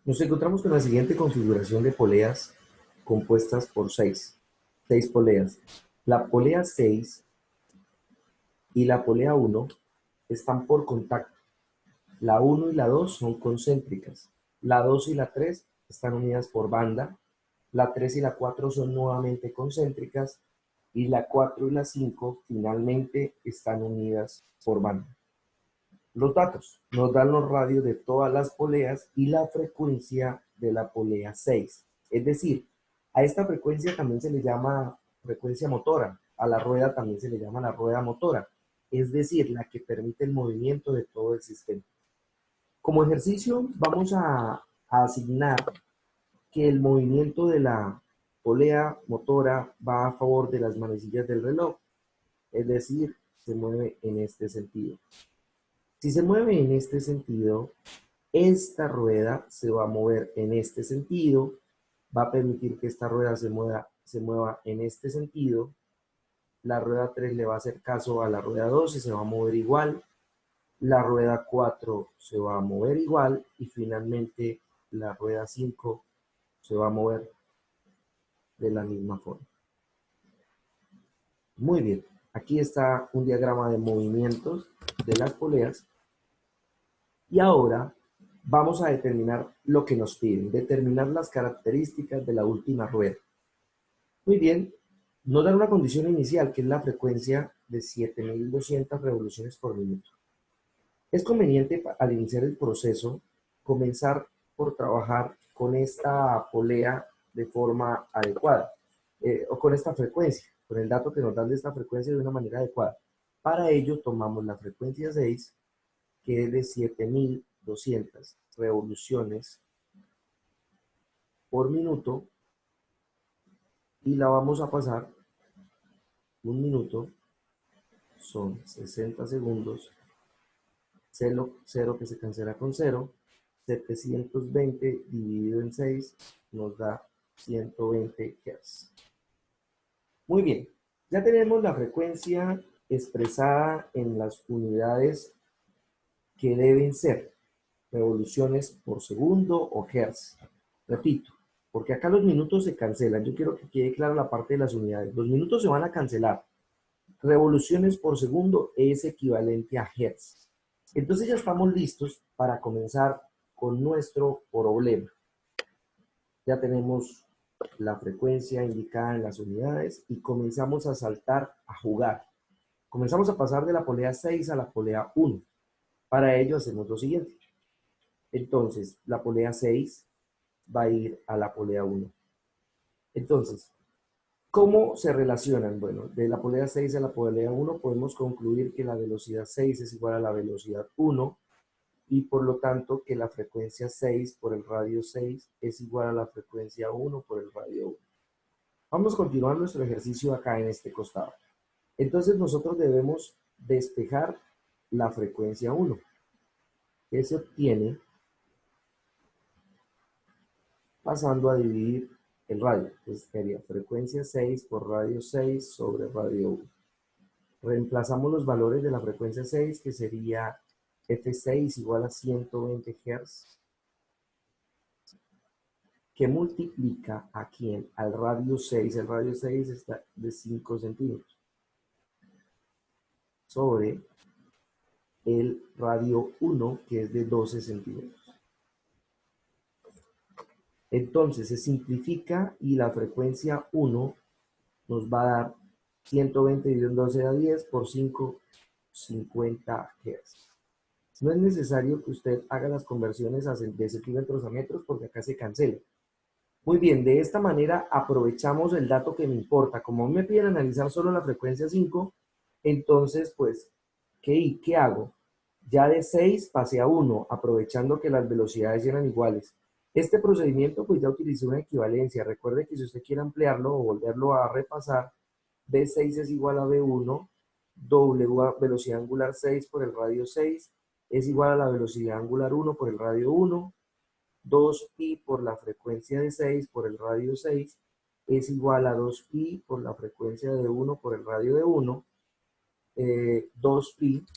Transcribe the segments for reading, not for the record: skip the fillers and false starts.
Nos encontramos con la siguiente configuración de poleas compuestas por seis poleas. La polea 6 y la polea 1 están por contacto. La 1 y la 2 son concéntricas. La 2 y la 3 están unidas por banda. La 3 y la 4 son nuevamente concéntricas. Y la 4 y la 5 finalmente están unidas por banda. Los datos nos dan los radios de todas las poleas y la frecuencia de la polea 6. Es decir, a esta frecuencia también se le llama frecuencia motora, a la rueda también se le llama la rueda motora, es decir, la que permite el movimiento de todo el sistema. Como ejercicio vamos a asignar que el movimiento de la polea motora va a favor de las manecillas del reloj, es decir, se mueve en este sentido. Si se mueve en este sentido, esta rueda se va a mover en este sentido, va a permitir que esta rueda se mueva en este sentido, la rueda 3 le va a hacer caso a la rueda 2 y se va a mover igual, la rueda 4 se va a mover igual y finalmente la rueda 5 se va a mover de la misma forma. Muy bien, aquí está un diagrama de movimientos de las poleas y ahora vamos a determinar lo que nos piden, determinar las características de la última rueda. Muy bien, nos dan una condición inicial que es la frecuencia de 7200 revoluciones por minuto. Es conveniente al iniciar el proceso comenzar por trabajar con esta polea de forma adecuada o con esta frecuencia, con el dato que nos dan de esta frecuencia de una manera adecuada. Para ello tomamos la frecuencia 6, que es de 7200 revoluciones por minuto, y la vamos a pasar un minuto, son 60 segundos, 0 que se cancela con 0, 720 dividido en 6 nos da 120 Hz. Muy bien, ya tenemos la frecuencia expresada en las unidades que deben ser revoluciones por segundo o Hz. Repito, porque acá los minutos se cancelan. Yo quiero que quede clara la parte de las unidades. Los minutos se van a cancelar. Revoluciones por segundo es equivalente a Hz. Entonces ya estamos listos para comenzar con nuestro problema. Ya tenemos la frecuencia indicada en las unidades y comenzamos a saltar, a jugar. Comenzamos a pasar de la polea 6 a la polea 1. Para ello hacemos lo siguiente. Entonces, la polea 6 va a ir a la polea 1. Entonces, ¿cómo se relacionan? Bueno, de la polea 6 a la polea 1 podemos concluir que la velocidad 6 es igual a la velocidad 1 y por lo tanto que la frecuencia 6 por el radio 6 es igual a la frecuencia 1 por el radio 1. Vamos a continuar nuestro ejercicio acá en este costado. Entonces nosotros debemos despejar la frecuencia 1, que se obtiene pasando a dividir el radio. Entonces sería frecuencia 6 por radio 6 sobre radio 1. Reemplazamos los valores de la frecuencia 6, que sería F6 igual a 120 Hz, que multiplica aquí al radio 6, el radio 6 está de 5 centímetros, sobre el radio 1, que es de 12 centímetros. Entonces se simplifica y la frecuencia 1 nos va a dar 120 dividido en 12 a 10 por 5, 50 Hz. No es necesario que usted haga las conversiones de centímetros a metros porque acá se cancela. Muy bien, de esta manera aprovechamos el dato que me importa. Como me piden analizar solo la frecuencia 5, entonces pues, ¿qué hago? Ya de 6 pasé a 1, aprovechando que las velocidades eran iguales. Este procedimiento pues ya utilicé una equivalencia. Recuerde que si usted quiere ampliarlo o volverlo a repasar, B6 es igual a B1, W velocidad angular 6 por el radio 6, es igual a la velocidad angular 1 por el radio 1, 2pi por la frecuencia de 6 por el radio 6 es igual a 2pi por la frecuencia de 1 por el radio de 1. 2pi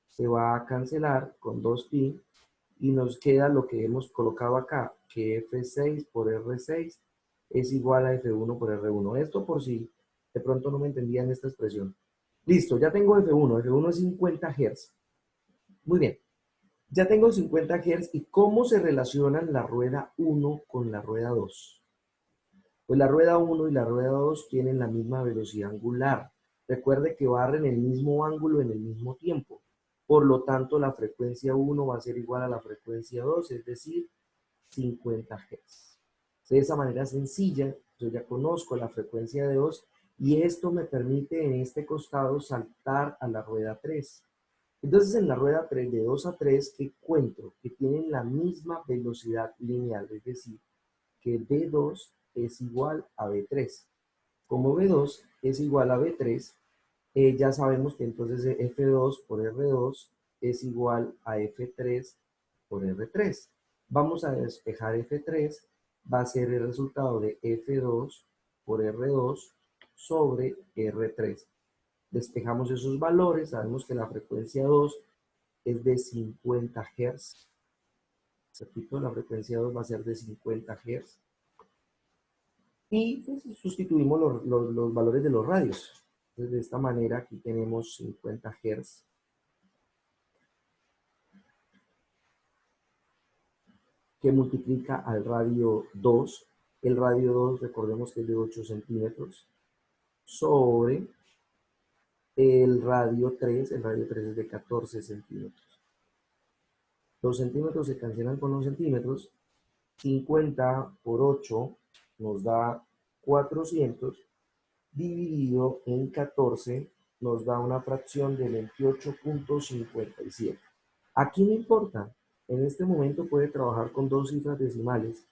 se va a cancelar con 2pi y nos queda lo que hemos colocado acá, que F6 por R6 es igual a F1 por R1. Esto por si de pronto no me entendían esta expresión. Listo, ya tengo F1. F1 es 50 Hz. Muy bien. Ya tengo 50 Hz. ¿Y cómo se relacionan la rueda 1 con la rueda 2? Pues la rueda 1 y la rueda 2 tienen la misma velocidad angular. Recuerde que barren el mismo ángulo en el mismo tiempo. Por lo tanto, la frecuencia 1 va a ser igual a la frecuencia 2, es decir, 50 Hz. De esa manera sencilla, yo ya conozco la frecuencia de 2 y esto me permite en este costado saltar a la rueda 3. Entonces en la rueda 3 de 2 a 3 encuentro que tienen la misma velocidad lineal, es decir, que B2 es igual a B3. Como B2 es igual a B3, ya sabemos que entonces F2 por R2 es igual a F3 por R3. Vamos a despejar F3, va a ser el resultado de F2 por R2 sobre R3. Despejamos esos valores, sabemos que la frecuencia 2 es de 50 Hz. Repito, la frecuencia 2 va a ser de 50 Hz. Y pues, sustituimos los valores de los radios. Entonces, de esta manera, aquí tenemos 50 Hz. Que multiplica al radio 2. El radio 2, recordemos que es de 8 centímetros. Sobre el radio 3. El radio 3 es de 14 centímetros. Los centímetros se cancelan con los centímetros. 50 por 8 nos da 400, dividido en 14 nos da una fracción de 28.57. Aquí no importa, en este momento puede trabajar con dos cifras decimales,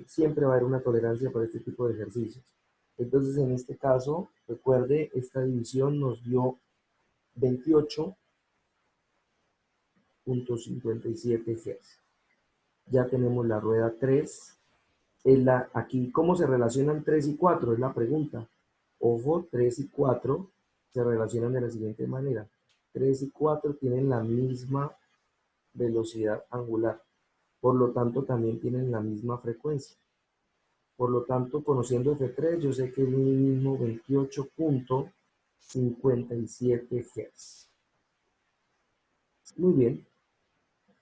siempre va a haber una tolerancia para este tipo de ejercicios. Entonces en este caso, recuerde, esta división nos dio 28.57 Hz. Ya tenemos la rueda 3. Aquí, ¿cómo se relacionan 3 y 4? Es la pregunta. Ojo, 3 y 4 se relacionan de la siguiente manera. 3 y 4 tienen la misma velocidad angular. Por lo tanto, también tienen la misma frecuencia. Por lo tanto, conociendo F3, yo sé que es mi mismo 28.57 Hz. Muy bien.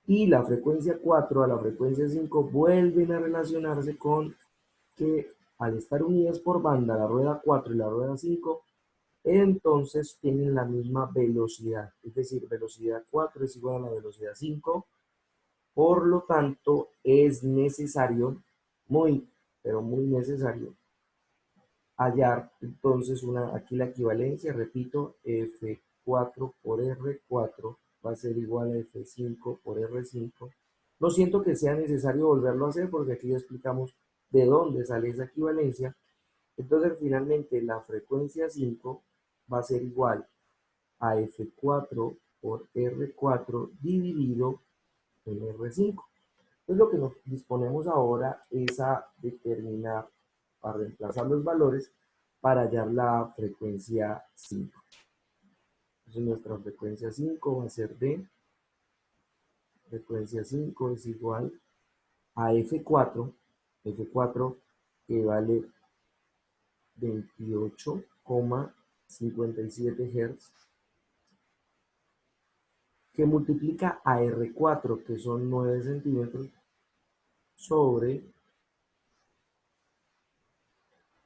Y la frecuencia 4 a la frecuencia 5 vuelven a relacionarse con que al estar unidas por banda, la rueda 4 y la rueda 5, entonces tienen la misma velocidad. Es decir, velocidad 4 es igual a la velocidad 5. Por lo tanto, es necesario, pero muy necesario, hallar entonces aquí la equivalencia, repito, F4 por R4 va a ser igual a F5 por R5. No siento que sea necesario volverlo a hacer porque aquí ya explicamos de dónde sale esa equivalencia. Entonces finalmente la frecuencia 5 va a ser igual a F4 por R4 dividido en R5. Entonces lo que nos disponemos ahora es a determinar, a reemplazar los valores para hallar la frecuencia 5. Entonces nuestra frecuencia 5 va a ser de, frecuencia 5 es igual a F4 que vale 28,57 Hz, que multiplica a R4, que son 9 centímetros, sobre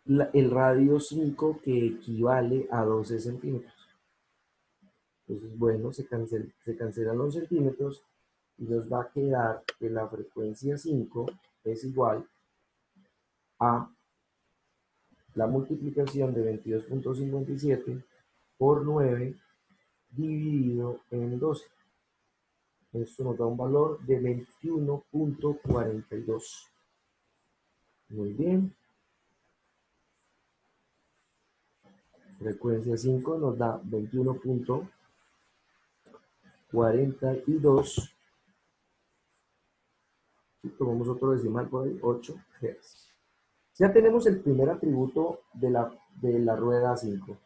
el radio 5, que equivale a 12 centímetros. Entonces, bueno, se cancelan los centímetros y nos va a quedar que la frecuencia 5 es igual a la multiplicación de 22.57 por 9 dividido en 12. Esto nos da un valor de 21.42. Muy bien. Frecuencia 5 nos da 21.42. Y tomamos otro decimal por ahí, 8 Hz. Ya tenemos el primer atributo de la rueda 5.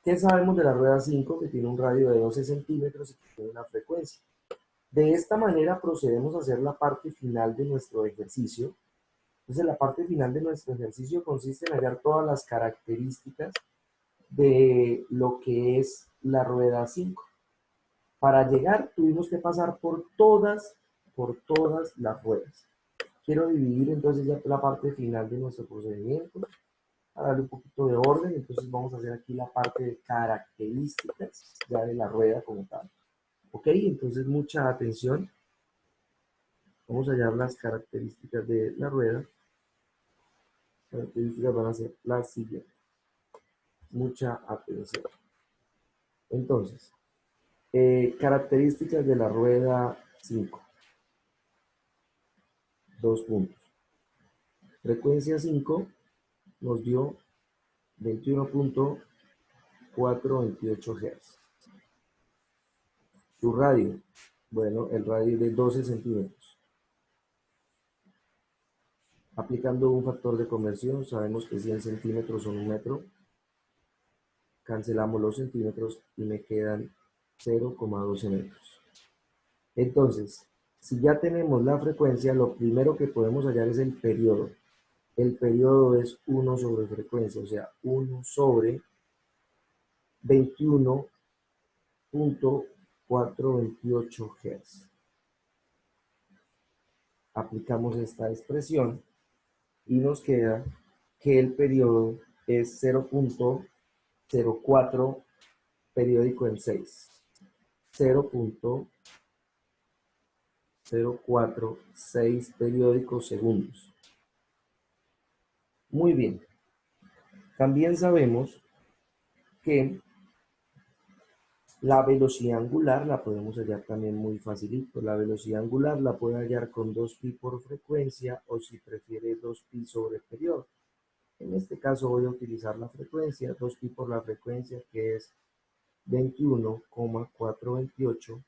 ¿Qué sabemos de la rueda 5? Que tiene un radio de 12 centímetros y que tiene una frecuencia. De esta manera procedemos a hacer la parte final de nuestro ejercicio. Entonces, la parte final de nuestro ejercicio consiste en hallar todas las características de lo que es la rueda 5. Para llegar tuvimos que pasar por todas las ruedas. Quiero dividir entonces ya la parte final de nuestro procedimiento, para darle un poquito de orden. Entonces vamos a hacer aquí la parte de características ya de la rueda como tal. Ok, entonces mucha atención. Vamos a hallar las características de la rueda. Las características van a ser las siguientes. Mucha atención. Entonces, características de la rueda 5. 2 puntos. Frecuencia 5 nos dio 21.428 Hz. Su radio, bueno, el radio es de 12 centímetros. Aplicando un factor de conversión, sabemos que 100 centímetros son un metro. Cancelamos los centímetros y me quedan 0,12 metros. Entonces, si ya tenemos la frecuencia, lo primero que podemos hallar es el periodo. El periodo es 1 sobre frecuencia, o sea, 1 sobre 21.428 Hz. Aplicamos esta expresión y nos queda que el periodo es 0.04 periódico en 6. 0.046 periódicos segundos. Muy bien. También sabemos que la velocidad angular la podemos hallar también muy facilito. La velocidad angular la puede hallar con 2pi por frecuencia o si prefiere 2pi sobre periodo. En este caso voy a utilizar la frecuencia, 2pi por la frecuencia que es 21,428.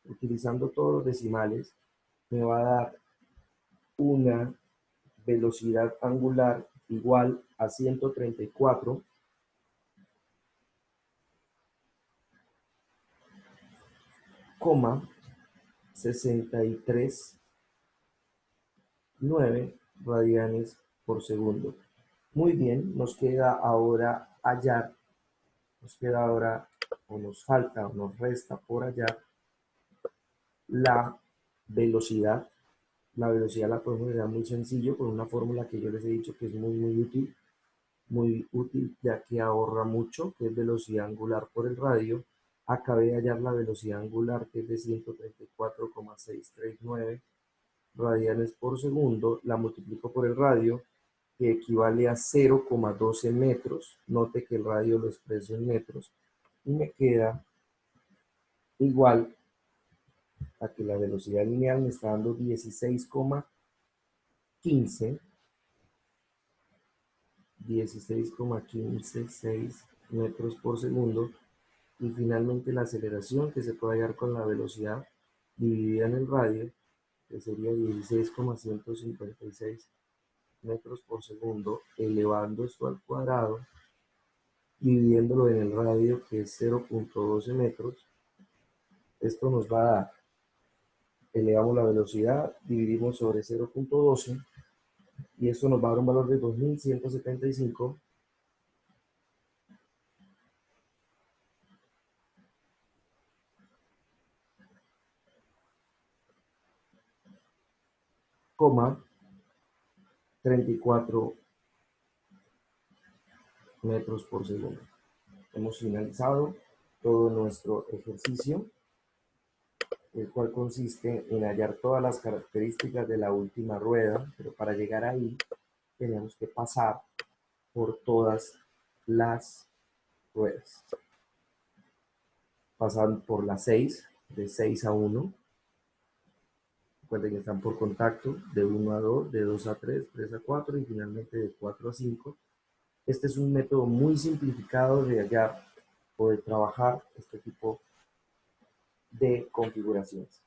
Utilizando todos los decimales me va a dar una velocidad angular igual a 134,639 radianes por segundo. Muy bien, nos queda ahora hallar, o nos falta, o nos resta por hallar la velocidad. La velocidad la podemos hallar muy sencillo con una fórmula que yo les he dicho que es muy útil ya que ahorra mucho, que es velocidad angular por el radio. Acabé de hallar la velocidad angular que es de 134,639 radianes por segundo, la multiplico por el radio, que equivale a 0,12 metros. Note que el radio lo expreso en metros y me queda igual a que la velocidad lineal me está dando 16,156 metros por segundo. Y finalmente la aceleración que se puede hallar con la velocidad dividida en el radio, que sería 16,156 metros por segundo, elevando esto al cuadrado, dividiéndolo en el radio, que es 0,12 metros. Esto nos va a dar, elevamos la velocidad, dividimos sobre 0,12 y esto nos va a dar un valor de 2175,34 metros por segundo. Hemos finalizado todo nuestro ejercicio, el cual consiste en hallar todas las características de la última rueda, pero para llegar ahí tenemos que pasar por todas las ruedas. Pasan por las 6, de 6 a 1. Recuerden que están por contacto, de 1 a 2, de 2 a 3, 3 a 4 y finalmente de 4 a 5. Este es un método muy simplificado de hallar o de trabajar este tipo de configuraciones.